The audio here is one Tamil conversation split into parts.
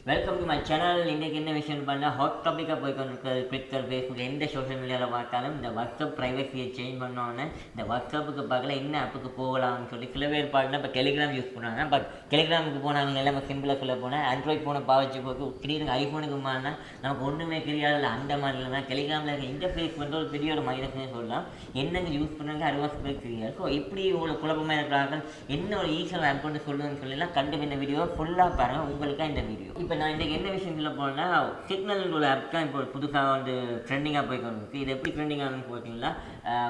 Welcome to my channel. இன்றைக்கி என்ன விஷயம் பண்ணால் ஹாட் டாப்பிக்காக போய் கொண்டிருக்கிறது ட்விட்டர், ஃபேஸ்புக் எந்த சோஷியல் மீடியாவில் பார்த்தாலும் இந்த வாட்ஸ்அப் ப்ரைவசியை சேஞ்ச் பண்ணோன்னே இந்த வாட்ஸ்அப்புக்கு பார்க்கல என்ன ஆப்புக்கு போகலாம்னு சொல்லி சில பேர் பார்க்கல. இப்போ டெலிகிராம் யூஸ் பண்ணுவாங்க. பட் டெலிகிராமுக்கு போனாங்க எல்லாமே சிம்பிளாக சொல்ல போனால் ஆண்ட்ராய்ட் ஃபோனை பாவிச்சு போட்டு திடீர்னு ஐஃபோனுக்கு மாறினா நமக்கு ஒன்றுமே தெரியாதில்ல. அந்த மாதிரில தான் டெலிகிராமில் இருக்க இன்டர்ஃபேஸ் வந்து ஒரு பெரிய ஒரு மைனஸ்னே சொல்லலாம். என்னங்க யூஸ் பண்ணுறாங்க அறுவாசி பேர் தெரியாது. ஸோ எப்படி உங்களுக்கு குழப்பமாக இருக்கிறார்கள் என்ன ஒரு ஈஸியாக ஆப் கொண்டு சொல்லுன்னு சொல்லலாம். கண்டு இந்த வீடியோ ஃபுல்லாக பாருங்கள், உங்களுக்காக இந்த வீடியோ. இப்போ நான் இன்றைக்கி என்ன விஷயம் சொல்ல போனால் சிக்னல் ஒரு ஆப் தான் இப்போ புதுசாக வந்து ட்ரெண்டிங்காக போய்க்கொண்டு இருக்குது. இது எப்படி ட்ரெண்டிங் ஆகுன்னு பார்த்தீங்கன்னா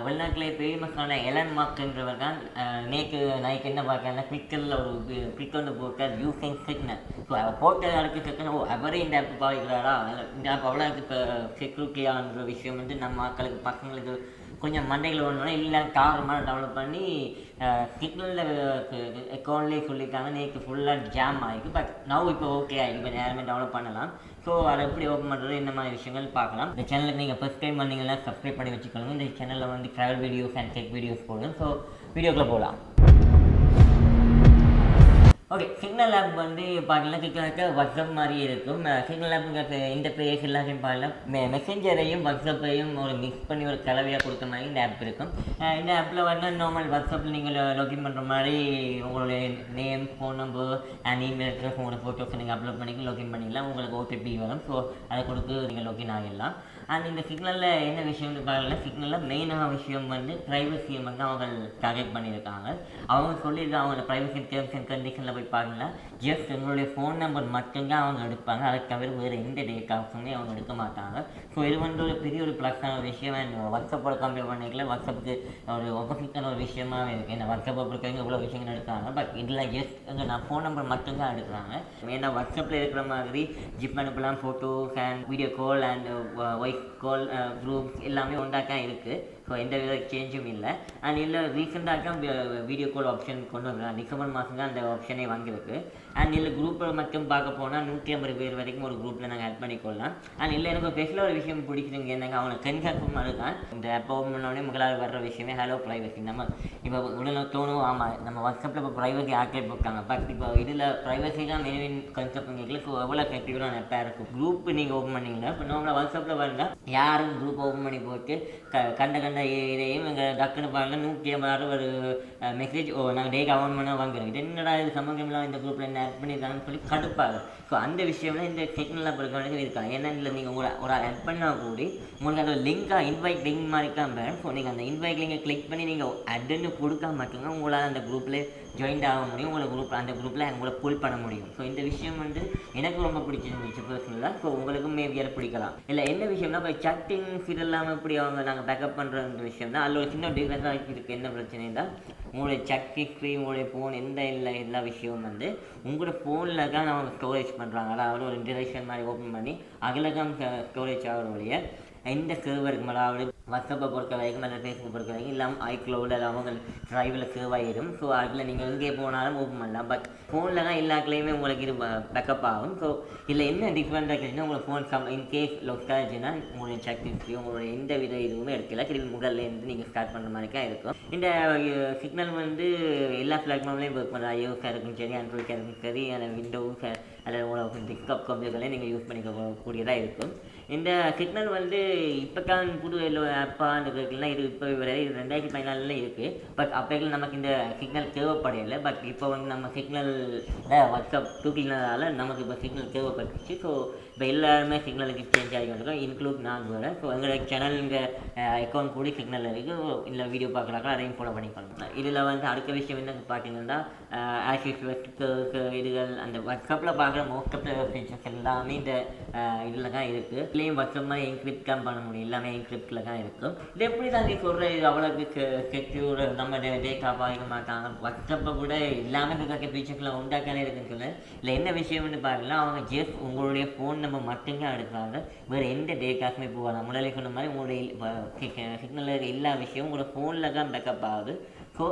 வெளிநாட்டிலே ஃபேமஸான எலன் மார்க்ன்றவர் தான் நைக்கு என்ன பார்க்கறேன்னா ட்விட்டரில் ஒரு ட்விட் வந்து போட்டார் யூசிங் சிக்னல். ஸோ அவர் போட்ட அடுத்த செகண்ட் அவரே இந்த ஆப் பாவிக்கிறாரா, இந்த ஆப் அவ்வளோ இப்போ செக்யூரிட்டியான்ற விஷயம் வந்து நம்ம மக்களுக்கு பசங்களுக்கு கொஞ்சம் மண்டைகள் ஒன்று இல்லை காரமாக டெவலப் பண்ணி சிக்னலில் அக்கௌண்ட்லேயே சொல்லியிருக்காங்க. நேற்று ஃபுல்லாக ஜாம் ஆகிருக்கு. பட் நவ் இப்போ ஓகே ஆகிருக்கு. இப்போ நேரமே டெவலப் பண்ணலாம். ஸோ அதை எப்படி ஓப்பன் பண்ணுறது இந்த மாதிரி விஷயங்கள் பார்க்கலாம். இந்த சேனலுக்கு நீங்கள் ஃபஸ்ட் டைம் வந்தீங்கன்னா சப்ஸ்கிரைப் பண்ணி வச்சுக்கணும். இந்த சேனலில் வந்து travel videos and tech videos போடுவோம். ஸோ வீடியோக்குள்ளே போகலாம். ஓகே, சிக்னல் ஆப் வந்து பார்த்தீங்கன்னா கிட்டத்தட்ட வாட்ஸ்அப் மாதிரியே இருக்கும். சிக்னல் ஆப்புங்க இந்த பேஸ் எல்லாத்தையும் பார்த்தீங்கன்னா மெசேஞ்சரையும் வாட்ஸ்அப்பையும் ஒரு மிக்ஸ் பண்ணி ஒரு கலவையாக கொடுத்த மாதிரி இந்த ஆப் இருக்கும். இந்த ஆப்பில் வந்து நார்மல் வாட்ஸ்அப்பில் நீங்கள் லாகின் பண்ணுற மாதிரி உங்களுடைய name, phone number and email address, உங்களோட ஃபோட்டோஸ் நீங்கள் அப்லோட் பண்ணி லாகின் பண்ணிக்கலாம். உங்களுக்கு ஓடிபி வரும். ஸோ அதை கொடுத்து நீங்கள் லாகின் ஆகிடலாம். அண்ட் இந்த சிக்னலில் என்ன விஷயம்னு பார்க்கலாம், சிக்னலில் மெயினான விஷயம் வந்து ப்ரைவசியை வந்து அவங்க டார்கெட் பண்ணியிருக்காங்க. அவங்க சொல்லியிருக்காங்க அவங்க ப்ரைவசி டேர்ம்ஸ் அண்ட் கண்டிஷனில் போய் பார்க்கல ஜஸ்ட் உங்களுடைய ஃபோன் நம்பர் மட்டும்தான் அவங்க எடுப்பாங்க. அதை தவிர வேறு எந்த டேட்டாஸுமே அவங்க எடுக்க மாட்டாங்க. ஸோ இது வந்து ஒரு பெரிய ஒரு ப்ளஸ்ஸான ஒரு விஷயம். அண்ட் வாட்ஸ்அப்போட கம்பேர் பண்ணிக்கல வாட்ஸ்அப்புக்கு ஒரு ஆப்போசிட்டான ஒரு விஷயமாகவே இருக்குது. ஏன்னா வாட்ஸ்அப்பை பொறுத்தவரைக்கும் இவ்வளோ விஷயங்கள் எடுக்கிறாங்க. பட் இதில் ஜஸ்ட் நான் ஃபோன் நம்பர் மட்டும்தான் எடுக்கிறாங்க. ஏன்னா வாட்ஸ்அப்பில் இருக்கிற மாதிரி ஜிப் அனுப்பலாம், photos and video call and voice call groups எல்லாமே ஒன்றாக்கா இருக்குது. ஸோ எந்த வித சேஞ்சும் இல்லை. அண்ட் இல்லை ரீசெண்டாக வீடியோ கால் ஆப்ஷன் கொண்டு வந்துருக்காங்க. டிசம்பர் மாதம் தான் அந்த ஆப்ஷனே வாங்கியிருக்கு. அண்ட் இல்லை குரூப்பில் மட்டும் பார்க்க போனால் 150 பேர் வரைக்கும் ஒரு குரூப்பில் நாங்கள் ஆட் பண்ணிக்கொள்ளலாம். அண்ட் இல்லை எனக்கு ஸ்பெஷலாக ஒரு விஷயம் பிடிக்குதுங்க. என்னங்க அவங்க கன்ஃபார்ம் மாதிரி தான் இந்த ஆப் ஓப்பன் பண்ணோடனே முதலாவது வர்ற விஷயமே ஹலோ ப்ரைவசி. நம்ம இப்போ உடனே தோணும் ஆமாம் நம்ம வாட்ஸ்அப்பில் இப்போ ப்ரைவசி ஆக்டிவ் போட்டாங்க. பட் இப்போ இதில் ப்ரைவசி தான் மெயின் கான்செப்ட் கேட்கல. ஸோ எவ்வளோ எஃபெக்டிவான ஆப்பாக இருக்கும். குரூப் நீங்கள் ஓப்பன் பண்ணிங்கன்னா இப்போ நம்மளை வாட்ஸ்அப்பில் வந்தால் யாரும் குரூப் ஓப்பன் பண்ணி போட்டு கண்ட இதையும் எங்கள் டக்குன்னு பாருங்க 150 ஒரு மெசேஜ் நாங்கள் டேட் அவுன் பண்ண வாங்குறோம். இது என்னடா இது சமூகம்லாம் இந்த குரூப்பில் என்ன ஆட் பண்ணியிருக்காங்கன்னு சொல்லி கடுப்பாங்க. ஸோ அந்த விஷயம்லாம் இந்த டெக்னிக்கலாக பொறுத்தவரைக்கும் இருக்காங்க. ஏன்னா இல்லை நீங்கள் உங்களை ஒரு ஆட் பண்ணால் கூடி உங்களுக்கு அந்த லிங்காக இன்வைட் லிங்க் மாதிரி தான் பேர். ஸோ நீங்கள் அந்த இன்வைட் லிங்கை கிளிக் பண்ணி நீங்கள் அட்ன்னு கொடுத்தா மட்டும்தான் உங்களால் அந்த குரூப்பில் ஜாயின் ஆக முடியும். உங்களை அந்த குரூப்பில் உங்களை புல் பண்ண முடியும். ஸோ இந்த விஷயம் வந்து எனக்கு ரொம்ப பிடிச்சிருந்துச்சு பர்சனலாக. ஸோ உங்களுக்கும் மேபியார் பிடிக்கலாம். இல்லை என்ன விஷயம்னா இப்போ சட்டிங்ஸ் இதெல்லாமல் இப்படி அவங்க நாங்கள் பேக்கப் பண்ணுற விஷயம் தான். அதில் ஒரு சின்ன டிஃப்ரென்ஸாக இருக்குது. என்ன பிரச்சனை தான் உங்களுடைய சட் ஹிஸ்ட்ரி, உங்களுடைய ஃபோன் எல்லா விஷயமும் வந்து உங்களோட ஃபோனில் தான் அவங்க ஸ்டோரேஜ் பண்ணுறாங்க. அதாவது ஒரு இன்டர்நேஷன் மாதிரி ஓப்பன் பண்ணி அதில் தான் ஸ்டோரேஜ் ஆகிறவடைய எந்த சர்வருக்கு அதாவது வாட்ஸ்அப்பை பொறுத்த வரைக்கும் அந்த ஃபேஸ்புக் பொறுத்த வரைக்கும் இல்லாமல் ஐக்ளவுடில் அவங்க ட்ரைவில் சேவ் ஆகிடும். ஸோ அதில் நீங்கள் எங்கே போனாலும் ஓப்பன் பண்ணலாம். பட் ஃபோனில் தான் எல்லாத்துலேயுமே உங்களுக்கு இது பேக்கப் ஆகும். ஸோ இதில் என்ன டிஃப்ரெண்ட் இருக்குதுன்னா உங்களுக்கு ஃபோன் இன்கேஸ் லொக் ஆச்சுன்னா உங்களுடைய செக் ஹிஸ்ட்ரி உங்களுடைய எந்த வித இதுவுமே எடுக்கல. திரும்பி முதல்லேருந்து நீங்கள் ஸ்டார்ட் பண்ணுற மாதிரி தான் இருக்கும். இந்த சிக்னல் வந்து எல்லா பிளாட்ஃபார்ம்லேயும் ஒர்க் பண்ணுற iOS-ஆக இருக்கும் சரி, ஆண்ட்ராய்டாக இருக்கும் சரி, அந்த விண்டோஸ் அல்லது உங்களோட டெஸ்க்டாப் கம்ப்யூட்டர்லேயும் நீங்கள் யூஸ் பண்ணிக்கக்கூடியதாக இருக்கும். இந்த சிக்னல் வந்து இப்போ தான் புது ஆப்பான்னு இருக்குன்னா இது இப்போ இது 2014 இருக்குது. பட் அப்போக்கில் நமக்கு இந்த சிக்னல் தேவைப்படையில்லை. பட் இப்போ வந்து நம்ம சிக்னல் வாட்ஸ்அப் தூக்கினதால் நமக்கு இப்போ சிக்னல் தேவைப்பட்டுச்சு. ஸோ இப்போ எல்லாருமே சிக்னலுக்கு சேஞ்ச் ஆகிக்கொண்டிருக்கோம், இன்க்ளூட் நான் வேறு. ஸோ எங்களோட சேனல் இங்கே அக்கௌண்ட் கூட சிக்னல் இருக்குது. இல்லை வீடியோ பார்க்குறாங்களா அதையும் ஃபாலோ பண்ணிக்கலாம். இதில் வந்து அடுத்த விஷயம் என்ன பார்த்தீங்கன்னா இதுகள் அந்த வாட்ஸ்அப்பில் பார்க்குற மோஸ்ட் ஆஃப் ஃபீச்சர்ஸ் எல்லாமே இந்த இதில் தான் இருக்குது. இதுலேயும் வாட்ஸ்அப் மாதிரி என்கிரிப்ட் தான் பண்ண முடியும். எல்லாமே என்கிரிப்டில் தான் இருக்கும். இது எப்படி தான் நீ சொல்கிற இது அவ்வளோக்கு செக்யூர் நம்ம டேட்டா பாதிக்க மாட்டாங்க. வாட்ஸ்அப்பை கூட எல்லாமே இருக்க ஃபீச்சர்ஸ்லாம் உண்டாக்கானே இருக்குன்னு சொல்ல இல்லை என்ன விஷயம்னு பார்க்கலாம். அவங்க ஜஸ்ட் உங்களுடைய ஃபோன் நம்ம மட்டும்தான் எடுக்கிறாங்க. வேறு எந்த டேட்டாஸுமே போகலாம். முதலே சொன்ன மாதிரி உங்களுடைய சிக்னலில் இருக்க எல்லா விஷயமும் உங்களோட ஃபோனில் தான் பேக்கப் ஆகுது. ஸோ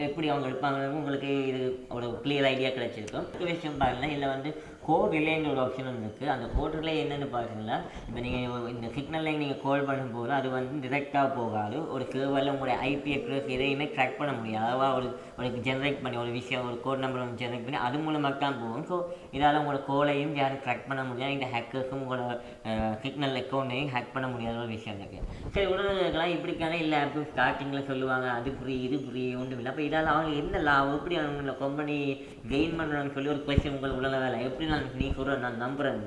எப்படி அவங்க எடுப்பாங்கன்னு உங்களுக்கு இது ஒரு கிளியர் ஐடியா கிடச்சிருக்கும். ஒரு விஷயம் பாருங்கன்னா இதில் வந்து கோட் ரிலேன்ற ஒரு ஆப்ஷன் இருக்குது. அந்த கோட் ரிலே என்னென்னு பார்த்தீங்கன்னா, இப்போ நீங்கள் இந்த சிக்னல் லைன் நீங்கள் கால் பண்ணும்போது அது வந்து டிரெக்டாக போகாது. ஒரு சர்வரில் உங்களுடைய ஐபி அட்ரஸ் எதையுமே ட்ராக் பண்ண முடியாது. அதாவது ஒரு ஜென்ரேட் பண்ணி ஒரு விஷயம் ஒரு கோட் நம்பர் ஒன்று ஜென்ரேட் பண்ணி அது மூலமாக தான் போகும். ஸோ இதால் உங்களோட கோலையும் யாரும் ட்ராக் பண்ண முடியாது. இந்த ஹேக்கர்ஸும் உங்களோட சிக்னல் அக்கௌண்ட்டையும் ஹேக் பண்ண முடியாத ஒரு விஷயம் இருக்குது. சரி, உடனடிக்கலாம் இப்படிக்கான இல்லை ஆப்பு ஸ்டார்டிங்கில் சொல்லுவாங்க அது ஃப்ரீ இது ஃப்ரீ ஒன்றும் இல்லை. அப்போ இதால் அவங்க என்ன லாபம், எப்படி அவங்க கம்பெனி கெயின் பண்ணுறான்னு சொல்லி ஒரு கொஸ்டின் உங்களுக்கு உள்ள வேலை எப்படி நீ சொல்கிற நான் நம்புறேன்.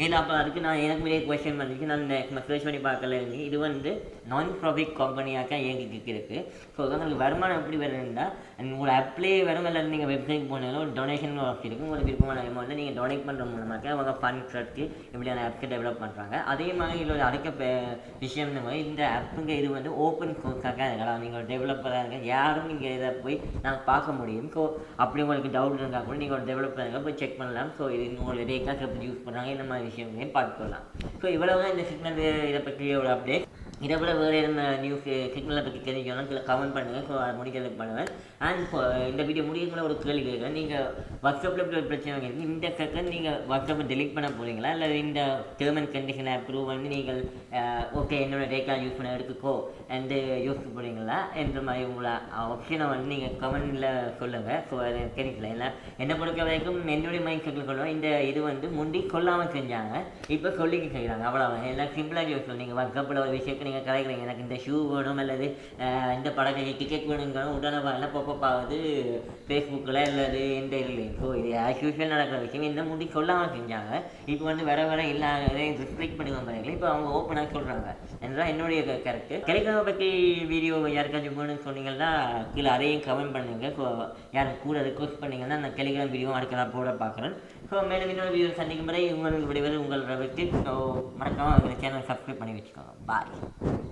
இல்லை அப்போ அதுக்கு நான் எனக்கு வெளியே கொஸ்டின் பண்ணிச்சு நான் சர்ச் பண்ணி பார்க்கல. இது வந்து நான் ப்ராஃபிட் கம்பெனியாக இயங்கிக்கிட்டு இருக்குது. ஸோ உங்களுக்கு வருமானம் எப்படி வருதுன்னா உங்களோட அப்ளே வரும். இல்லை நீங்கள் வெப்சைட் போனாலும் ஒரு டொனேஷன் ஆப்ஷன் இருக்குது. உங்களுக்கு விருப்பமான அமௌண்ட்டை நீங்கள் டொனேட் பண்ணுற மூலமாக அவங்க ஃபண்ட்ஸ் எடுத்து இப்படியான ஆப்ஸை டெவலப் பண்ணுறாங்க. அதே மாதிரி இதில் அடுத்த விஷயம் இந்த ஆப்புங்க இது வந்து ஓப்பன் சோர்ஸாக இருக்கலாம். நீங்கள் டெவலப்பராக இருக்க யாரும் நீங்கள் இதை போய் நாங்கள் பார்க்க முடியும். ஸோ அப்படி உங்களுக்கு டவுட் இருந்தால் கூட நீங்கள் ஒரு டெவலப்பராக போய் செக் பண்ணலாம். ஸோ இது உங்களோட டேட்டாஸ் எப்படி யூஸ் பண்ணுறாங்க இந்த மாதிரி விஷயங்களையும் பார்த்துக்கலாம். ஸோ இவ்வளோ தான் இந்த சிக்னல் இதை பற்றி ஒரு அப்டேட். இதை விட வேறு என்ன நியூஸ் சிக்னலை பற்றி தெரிஞ்சோன்னா கமெண்ட் பண்ணுங்கள். ஸோ அதை முடிக்கிறதுக்கு பண்ணுவேன். அண்ட் இந்த வீடியோ முடியக்குள்ள ஒரு கேள்வி கேட்குறேன். நீங்கள் வாட்ஸ்அப்பில் இப்படி ஒரு பிரச்சனை இருக்குது. இந்த செகண்ட் நீங்கள் வாட்ஸ்அப்பை டெலிட் பண்ண போகிறீங்களா, இல்லை இந்த டேர்ம் அண்ட் கண்டிஷனை அப்ரூவ் பண்ணி நீங்கள் ஓகே என்னோடய டேட்டா யூஸ் பண்ண எடுத்துக்கோ அண்டு யூஸ் போகிறீங்களா என்ற மாதிரி உங்களை ஆப்ஷனை வந்து நீங்கள் கமெண்டில் சொல்லுங்கள். ஸோ அது தெரியல. இல்லை என்னை பொறுத்த வரைக்கும் என்னுடைய மைண்ட் செட்டில் சொல்லுவேன். இந்த இது வந்து முந்தி கொல்லாமல் செஞ்சாங்க, இப்போ சொல்லிக்க செய்கிறாங்க. அவ்வளோ எல்லாம் சிம்பிளாக யூஸ் பண்ணி நீங்கள் வாட்ஸ்அப்பில் ஒரு விஷயத்தை நீங்கள் கலைக்கிறீங்க. எனக்கு இந்த ஷூ வேணும் அல்லது இந்த படத்துக்கு டிக்கெட் வேணுங்கிறோம் உடனே வரல பாப்பப் ஆகுது ஃபேஸ்புக்கில் அல்லது எந்த இதுலையும். ஸோ இது ஆஸ் யூஸ்வல் நடக்கிற விஷயம். இந்த முந்தி சொல்லாமல் செஞ்சாங்க, இப்போ வந்து வர இல்லாத ரிஸ்ட்ரிக்ட் பண்ணுவாங்க பாருங்களேன். இப்போ அவங்க ஓப்பனாக சொல்கிறாங்க என்றால் என்னுடைய கருத்து. டெலிகிராமை பற்றி வீடியோ யாருக்காச்சும் வேணும்னு சொன்னீங்கன்னா கீழே அதையும் கமெண்ட் பண்ணுங்கள். ஸோ யாரும் கூட ரிக்வஸ்ட் பண்ணிங்கன்னா நான் டெலிகிராம் வீடியோ அடுக்கலாம் போட பார்க்குறேன். ஸோ மேலும் இன்னொரு வீடியோ சந்திக்கும் வரை உங்களுக்கு விடைவது உங்கள் ரெவர்பிக்கிட். ஸோ மறக்காமல் அந்த சேனல் சப்ஸ்கிரைப் பண்ணி வச்சுக்கோங்க. பாய்.